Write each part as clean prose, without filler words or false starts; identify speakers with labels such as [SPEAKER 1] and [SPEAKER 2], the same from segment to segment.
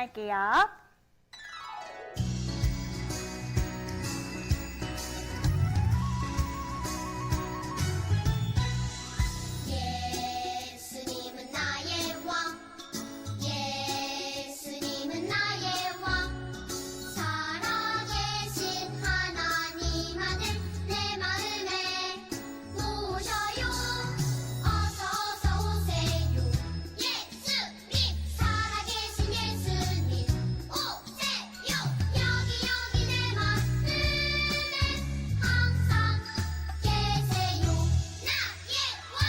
[SPEAKER 1] 진행할게요.
[SPEAKER 2] 예수님은 나의 왕, 예수님은 나의 왕, 살아계신 하나님 아들 내 마음에 모셔요. 어서 오세요. 예수님, 살아계신 예수님 오세요. 여기 내 마음에 항상 계세요. 나의 왕.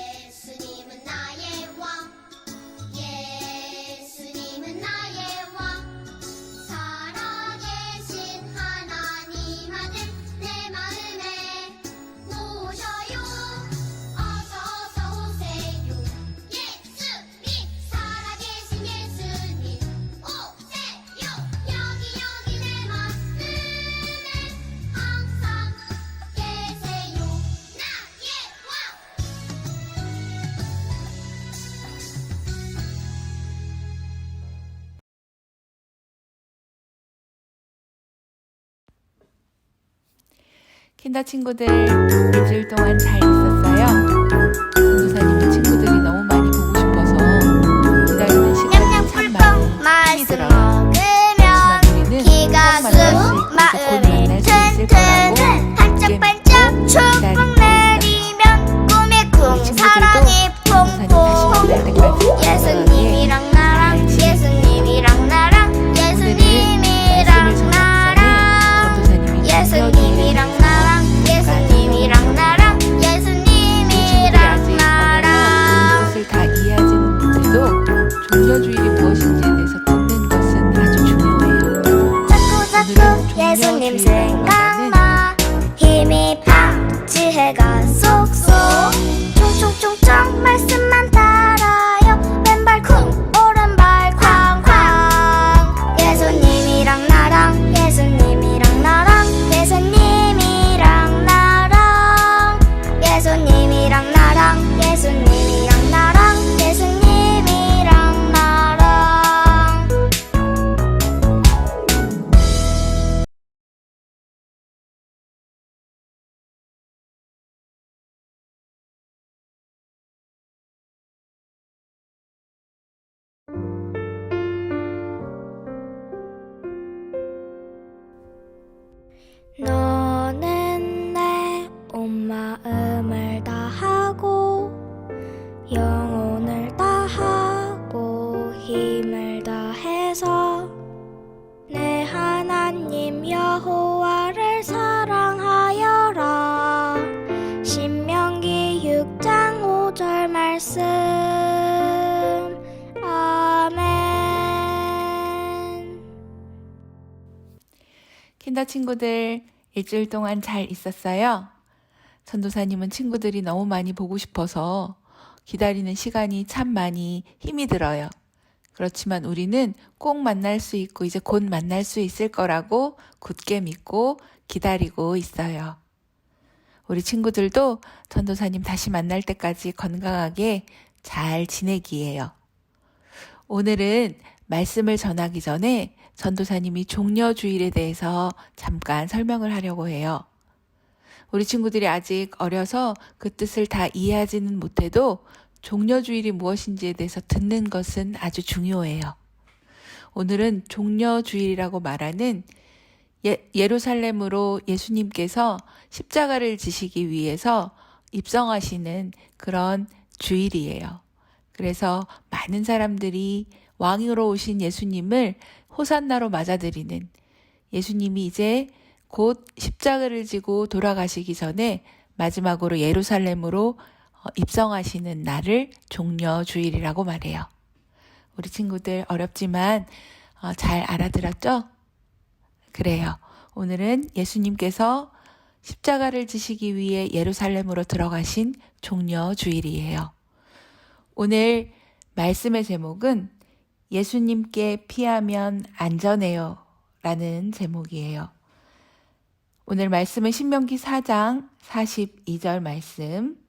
[SPEAKER 2] 예수님은 나의 왕, 예수님은 나의 왕, 살아계신 하나님 아들 내 마음에 모셔요. 어서 오세요. 예수님, 살아계신 예수님 오세요. 여기 내 마음에 항상 계세요. 나의 왕.
[SPEAKER 3] 킨더 친구들, 일주일 동안 잘 있었어요? 전도사님은 친구들이 너무 많이 보고 싶어서 기다리는 시간이 참 많이 힘이
[SPEAKER 2] 말씀
[SPEAKER 3] 들어요.
[SPEAKER 2] 먹으면
[SPEAKER 3] 그렇지만 우리는
[SPEAKER 2] 기가
[SPEAKER 3] 꼭
[SPEAKER 2] 쑥
[SPEAKER 3] 만날 수 있고 곧 만날 수 있을 거라고
[SPEAKER 2] 튼튼 반짝반짝 축복 내리면 꿈이 쿵 사랑이 퐁퐁 예수님이랑 나랑 예수님이랑 나랑 예수님이랑 나랑 예수님이랑 나랑 예수님이랑 나랑 예수님이랑 나랑
[SPEAKER 3] 것을 다 이해하지는 못해도 종려주일이 무엇인지에 대해서 듣는 것은 아주 중요해요.
[SPEAKER 2] 자꾸 예수님 생각나 힘이 팍 지혜가 쏙쏙 총총총총 말씀만 따라요 왼발 쿵 오른발 쾅쾅 예수님이랑 나랑 예수님이랑 나랑 예수님이랑 나랑 예수님이랑 나랑 예수님이랑 나랑 예수님이랑 나랑 너는 내 온 마음을 다하고 영혼을 다하고 힘을 다해서 내 하나님 여호와를 사랑하여라. 신명기 6장 5절 말씀. 아멘.
[SPEAKER 3] 킨더 친구들, 일주일 동안 잘 있었어요? 전도사님은 친구들이 너무 많이 보고 싶어서 기다리는 시간이 참 많이 힘이 들어요. 그렇지만 우리는 꼭 만날 수 있고 이제 곧 만날 수 있을 거라고 굳게 믿고 기다리고 있어요. 우리 친구들도 전도사님 다시 만날 때까지 건강하게 잘 지내기예요. 오늘은 말씀을 전하기 전에 전도사님이 종려주일에 대해서 잠깐 설명을 하려고 해요. 우리 친구들이 아직 어려서 그 뜻을 다 이해하지는 못해도 종려주일이 무엇인지에 대해서 듣는 것은 아주 중요해요. 오늘은 종려주일이라고 말하는 예루살렘으로 예수님께서 십자가를 지시기 위해서 입성하시는 그런 주일이에요. 그래서 많은 사람들이 왕으로 오신 예수님을 호산나로 맞아들이는, 예수님이 이제 곧 십자가를 지고 돌아가시기 전에 마지막으로 예루살렘으로 입성하시는 날을 종려주일이라고 말해요. 우리 친구들 어렵지만 잘 알아들었죠? 그래요. 오늘은 예수님께서 십자가를 지시기 위해 예루살렘으로 들어가신 종려주일이에요. 오늘 말씀의 제목은 예수님께 피하면 안전해요 라는 제목이에요. 오늘 말씀은 신명기 4장 42절 말씀.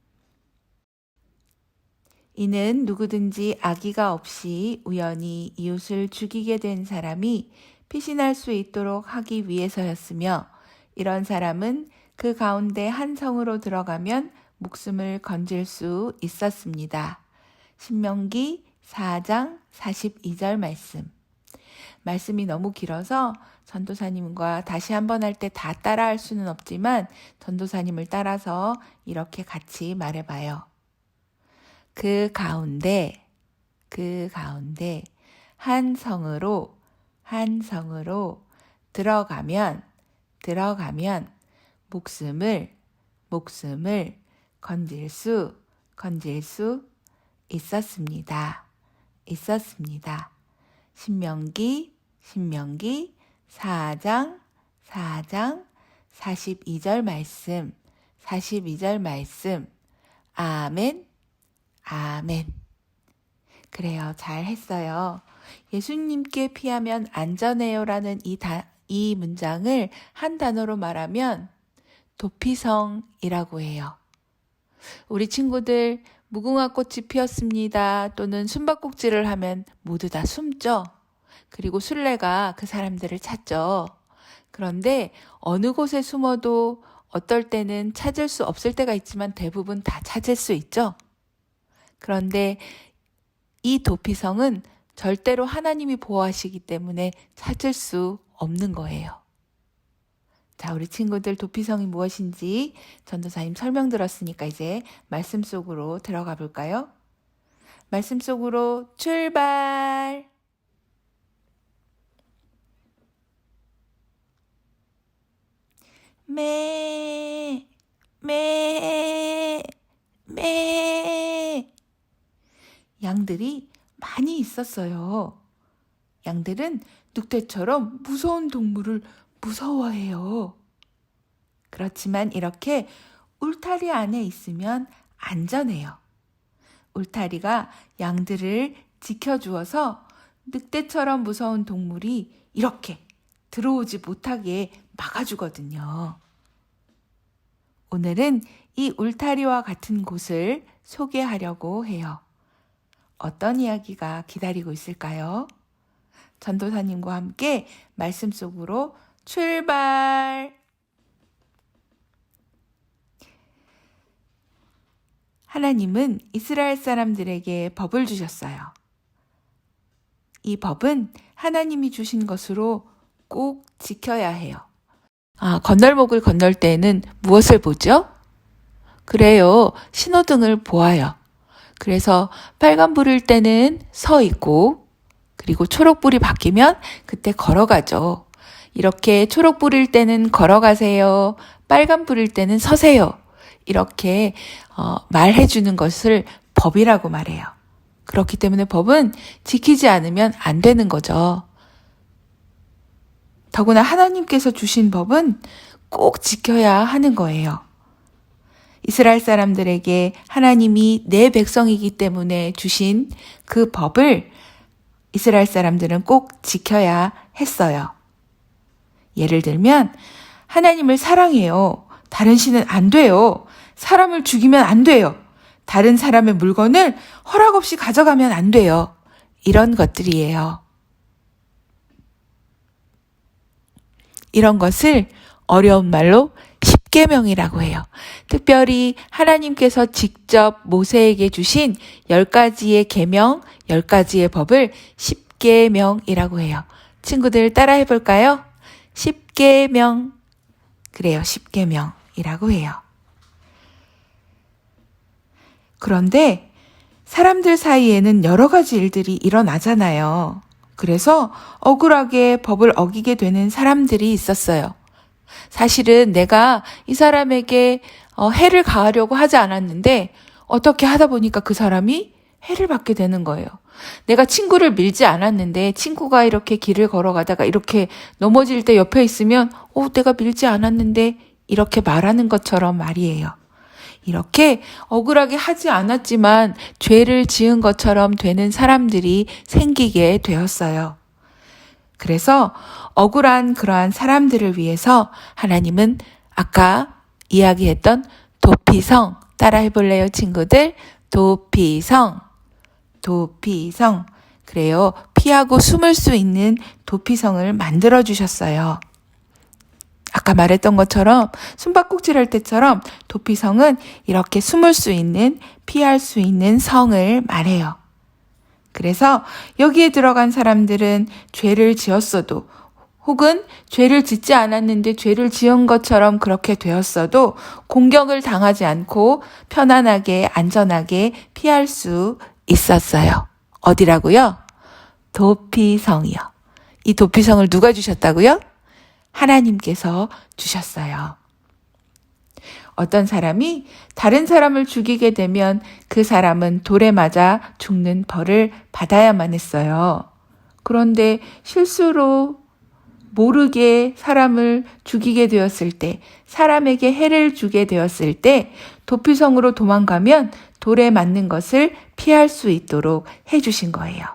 [SPEAKER 3] 이는 누구든지 악의가 없이 우연히 이웃을 죽이게 된 사람이 피신할 수 있도록 하기 위해서였으며, 이런 사람은 그 가운데 한 성으로 들어가면 목숨을 건질 수 있었습니다. 신명기 4장 42절 말씀. 말씀이 너무 길어서 전도사님과 다시 한번 할 때 다 따라할 수는 없지만 전도사님을 따라서 이렇게 같이 말해봐요. 그 가운데 한 성으로 들어가면 목숨을 건질 수 있었습니다. 신명기 4장 42절 말씀. 아멘. 그래요. 잘 했어요. 예수님께 피하면 안전해요라는 이 문장을 한 단어로 말하면 도피성이라고 해요. 우리 친구들 무궁화 꽃이 피었습니다 또는 숨바꼭질을 하면 모두 다 숨죠. 그리고 술래가 그 사람들을 찾죠. 그런데 어느 곳에 숨어도 어떨 때는 찾을 수 없을 때가 있지만 대부분 다 찾을 수 있죠. 그런데 이 도피성은 절대로 하나님이 보호하시기 때문에 찾을 수 없는 거예요. 자, 우리 친구들 도피성이 무엇인지 전도사님 설명 들었으니까 이제 말씀 속으로 들어가 볼까요? 말씀 속으로 출발! 매. 양들이 많이 있었어요. 양들은 늑대처럼 무서운 동물을 무서워해요. 그렇지만 이렇게 울타리 안에 있으면 안전해요. 울타리가 양들을 지켜주어서 늑대처럼 무서운 동물이 이렇게 들어오지 못하게 막아주거든요. 오늘은 이 울타리와 같은 곳을 소개하려고 해요. 어떤 이야기가 기다리고 있을까요? 전도사님과 함께 말씀 속으로 출발! 하나님은 이스라엘 사람들에게 법을 주셨어요. 이 법은 하나님이 주신 것으로 꼭 지켜야 해요. 건널목을 건널 때는 무엇을 보죠? 그래요, 신호등을 보아요. 그래서 빨간불일 때는 서 있고, 그리고 초록불이 바뀌면 그때 걸어가죠. 이렇게 초록불일 때는 걸어가세요. 빨간불일 때는 서세요. 이렇게 말해주는 것을 법이라고 말해요. 그렇기 때문에 법은 지키지 않으면 안 되는 거죠. 더구나 하나님께서 주신 법은 꼭 지켜야 하는 거예요. 이스라엘 사람들에게 하나님이 내 백성이기 때문에 주신 그 법을 이스라엘 사람들은 꼭 지켜야 했어요. 예를 들면 하나님을 사랑해요. 다른 신은 안 돼요. 사람을 죽이면 안 돼요. 다른 사람의 물건을 허락 없이 가져가면 안 돼요. 이런 것들이에요. 이런 것을 어려운 말로 십계명이라고 해요. 특별히 하나님께서 직접 모세에게 주신 10가지의 계명, 10가지의 법을 십계명이라고 해요. 친구들 따라해 볼까요? 십계명. 그래요, 십계명이라고 해요. 그런데 사람들 사이에는 여러 가지 일들이 일어나잖아요. 그래서 억울하게 법을 어기게 되는 사람들이 있었어요. 사실은 내가 이 사람에게 해를 가하려고 하지 않았는데 어떻게 하다 보니까 그 사람이 해를 받게 되는 거예요. 내가 친구를 밀지 않았는데 친구가 이렇게 길을 걸어가다가 이렇게 넘어질 때 옆에 있으면 내가 밀지 않았는데 이렇게 말하는 것처럼 말이에요. 이렇게 억울하게 하지 않았지만 죄를 지은 것처럼 되는 사람들이 생기게 되었어요. 그래서 억울한 그러한 사람들을 위해서 하나님은 아까 이야기했던 도피성, 따라 해볼래요, 친구들? 도피성, 도피성. 그래요. 피하고 숨을 수 있는 도피성을 만들어 주셨어요. 아까 말했던 것처럼 숨바꼭질 할 때처럼 도피성은 이렇게 숨을 수 있는, 피할 수 있는 성을 말해요. 그래서 여기에 들어간 사람들은 죄를 지었어도 혹은 죄를 짓지 않았는데 죄를 지은 것처럼 그렇게 되었어도 공격을 당하지 않고 편안하게 안전하게 피할 수 있었어요. 어디라고요? 도피성이요. 이 도피성을 누가 주셨다고요? 하나님께서 주셨어요. 어떤 사람이 다른 사람을 죽이게 되면 그 사람은 돌에 맞아 죽는 벌을 받아야만 했어요. 그런데 실수로 모르게 사람을 죽이게 되었을 때, 사람에게 해를 주게 되었을 때 도피성으로 도망가면 돌에 맞는 것을 피할 수 있도록 해주신 거예요.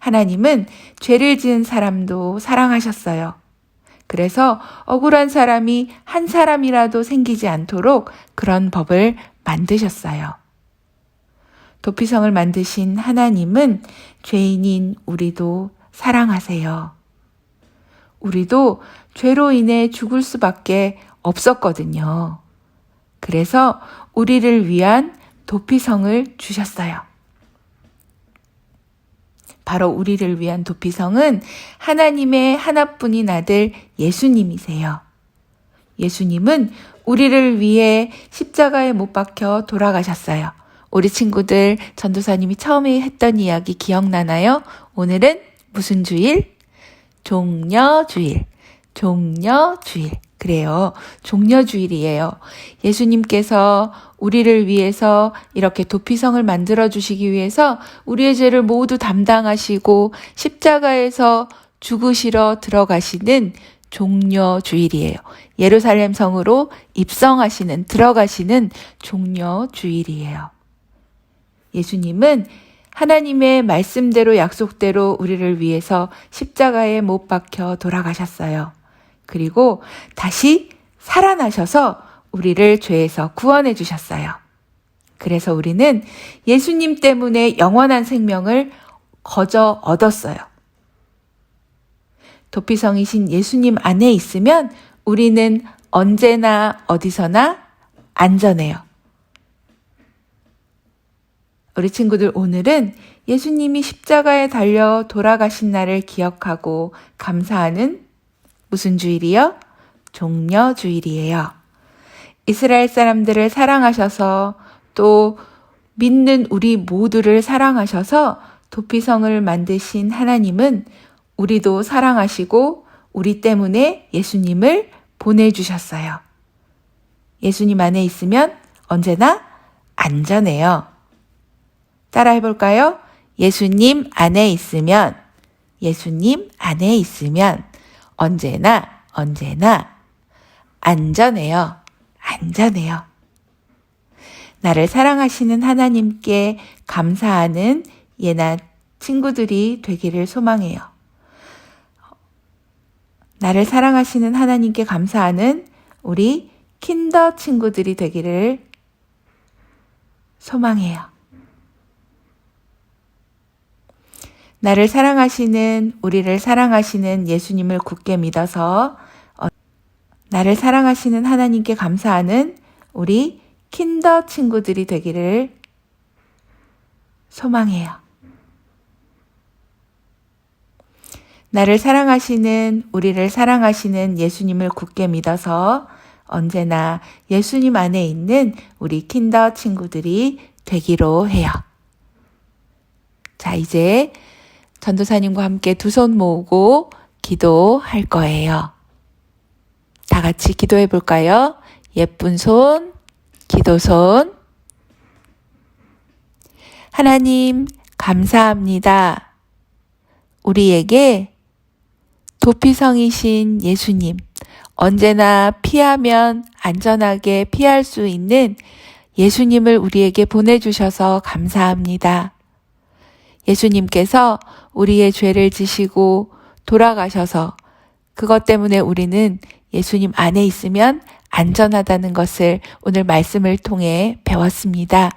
[SPEAKER 3] 하나님은 죄를 지은 사람도 사랑하셨어요. 그래서 억울한 사람이 한 사람이라도 생기지 않도록 그런 법을 만드셨어요. 도피성을 만드신 하나님은 죄인인 우리도 사랑하세요. 우리도 죄로 인해 죽을 수밖에 없었거든요. 그래서 우리를 위한 도피성을 주셨어요. 바로 우리를 위한 도피성은 하나님의 하나뿐인 아들 예수님이세요. 예수님은 우리를 위해 십자가에 못 박혀 돌아가셨어요. 우리 친구들 전도사님이 처음에 했던 이야기 기억나나요? 오늘은 무슨 주일? 종려주일. 종려주일. 그래요. 종려주일이에요. 예수님께서 우리를 위해서 이렇게 도피성을 만들어 주시기 위해서 우리의 죄를 모두 담당하시고 십자가에서 죽으시러 들어가시는 종려주일이에요. 예루살렘 성으로 들어가시는 종려주일이에요. 예수님은 하나님의 말씀대로 약속대로 우리를 위해서 십자가에 못 박혀 돌아가셨어요. 그리고 다시 살아나셔서 우리를 죄에서 구원해 주셨어요. 그래서 우리는 예수님 때문에 영원한 생명을 거저 얻었어요. 도피성이신 예수님 안에 있으면 우리는 언제나 어디서나 안전해요. 우리 친구들 오늘은 예수님이 십자가에 달려 돌아가신 날을 기억하고 감사하는 무슨 주일이요? 종려주일이에요. 이스라엘 사람들을 사랑하셔서 또 믿는 우리 모두를 사랑하셔서 도피성을 만드신 하나님은 우리도 사랑하시고 우리 때문에 예수님을 보내주셨어요. 예수님 안에 있으면 언제나 안전해요. 따라 해볼까요? 예수님 안에 있으면 언제나 안전해요. 안전해요. 나를 사랑하시는 하나님께 감사하는 예나 친구들이 되기를 소망해요. 나를 사랑하시는 하나님께 감사하는 우리 킨더 친구들이 되기를 소망해요. 나를 사랑하시는, 우리를 사랑하시는 예수님을 굳게 믿어서 나를 사랑하시는 하나님께 감사하는 우리 킨더 친구들이 되기를 소망해요. 나를 사랑하시는, 우리를 사랑하시는 예수님을 굳게 믿어서 언제나 예수님 안에 있는 우리 킨더 친구들이 되기로 해요. 자, 이제 전도사님과 함께 두 손 모으고 기도할 거예요. 다 같이 기도해 볼까요? 예쁜 손, 기도손. 하나님, 감사합니다. 우리에게 도피성이신 예수님, 언제나 피하면 안전하게 피할 수 있는 예수님을 우리에게 보내주셔서 감사합니다. 예수님께서 우리의 죄를 지시고 돌아가셔서 그것 때문에 우리는 예수님 안에 있으면 안전하다는 것을 오늘 말씀을 통해 배웠습니다.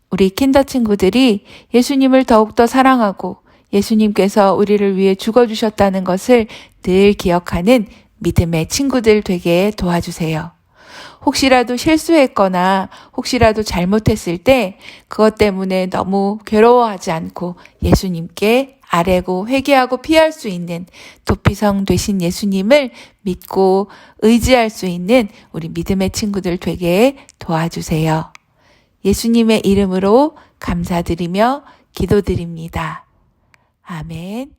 [SPEAKER 3] 우리 킨더 친구들이 예수님을 더욱더 사랑하고 예수님께서 우리를 위해 죽어주셨다는 것을 늘 기억하는 믿음의 친구들 되게 도와주세요. 혹시라도 실수했거나 혹시라도 잘못했을 때 그것 때문에 너무 괴로워하지 않고 예수님께 아뢰고 회개하고 피할 수 있는 도피성 되신 예수님을 믿고 의지할 수 있는 우리 믿음의 친구들 되게 도와주세요. 예수님의 이름으로 감사드리며 기도드립니다. 아멘.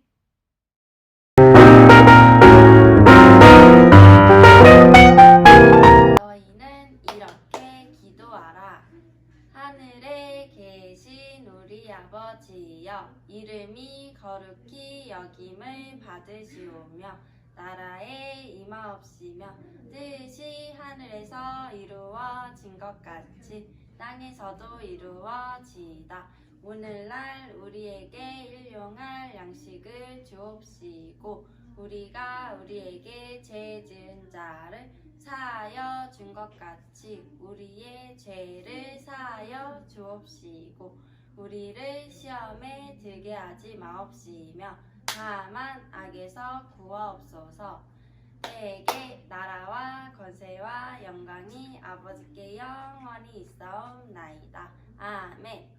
[SPEAKER 1] 너희는 이렇게 기도하라. 하늘에 계신 우리 아버지여, 이름이 거룩히 여김을 받으시오며 나라에 임하옵시며 뜻이 하늘에서 이루어진 것 같이 땅에서도 이루어지이다. 오늘날 우리에게 일용할 양식을 주옵시고 우리가 우리에게 죄 지은 자를 사하여 준 것 같이 우리의 죄를 사하여 주옵시고 우리를 시험에 들게 하지 마옵시며 다만 악에서 구하옵소서. 내게 나라와 권세와 영광이 아버지께 영원히 있사옵나이다. 아멘.